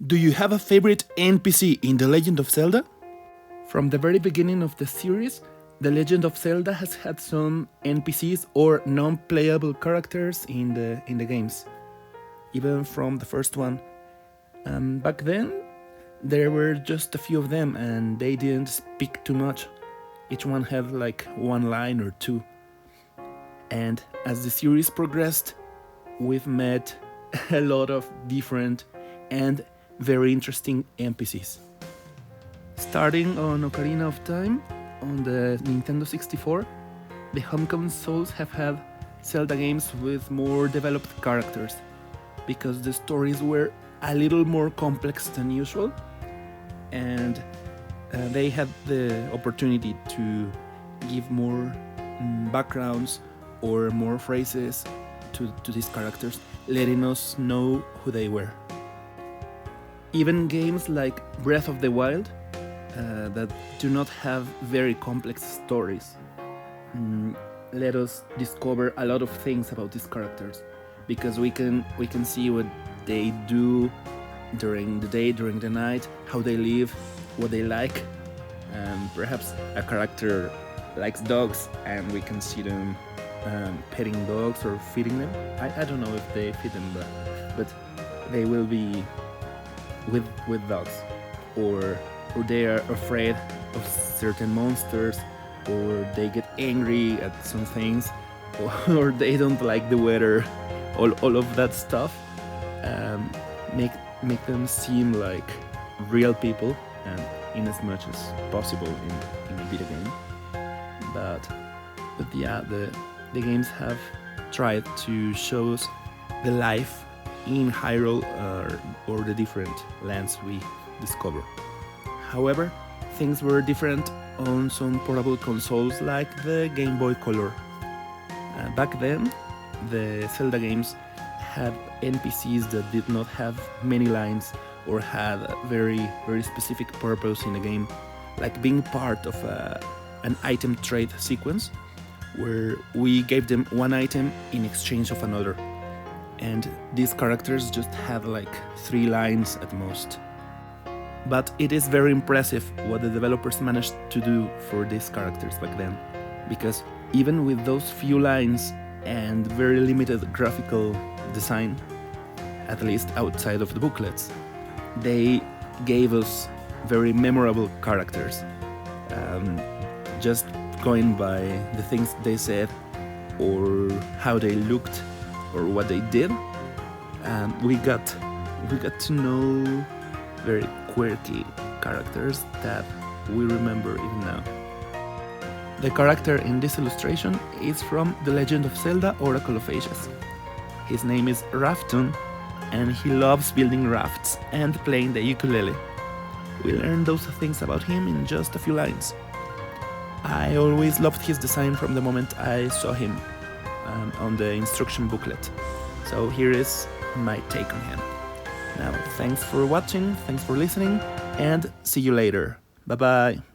Do you have a favorite NPC in The Legend of Zelda? From the very beginning of the series, The Legend of Zelda has had some NPCs or non-playable characters in the games, even from the first one. Back then, there were just a few of them and they didn't speak too much. Each one had like one line or two. And as the series progressed, we've met a lot of different and very interesting NPCs. Starting on Ocarina of Time, on the Nintendo 64, the home consoles have had Zelda games with more developed characters, because the stories were a little more complex than usual, and they had the opportunity to give more backgrounds or more phrases to these characters, letting us know who they were. Even games like Breath of the Wild, that do not have very complex stories, let us discover a lot of things about these characters, because we can see what they do during the day, during the night, how they live, what they like. Perhaps a character likes dogs and we can see them petting dogs or feeding them. I don't know if they feed them, but they will be with dogs, or they are afraid of certain monsters, or they get angry at some things, or they don't like the weather. All of that stuff make them seem like real people, in as much as possible in a video game. But yeah, the games have tried to show us the life in Hyrule or the different lands we discover. However, things were different on some portable consoles like the Game Boy Color. Back then, the Zelda games had NPCs that did not have many lines or had a very specific purpose in the game, like being part of an item trade sequence where we gave them one item in exchange of another. And these characters just had like 3 lines at most. But it is very impressive what the developers managed to do for these characters back then, because even with those few lines and very limited graphical design, at least outside of the booklets, they gave us very memorable characters. Just going by the things they said, or how they looked, or what they did, we got to know very quirky characters that we remember even now. The character in this illustration is from The Legend of Zelda: Oracle of Ages. His name is Rafton, and he loves building rafts and playing the ukulele. We learn those things about him in just a few lines. I always loved his design from the moment I saw him on the instruction booklet. So here is my take on him. Now, thanks for watching, thanks for listening, and see you later. Bye bye.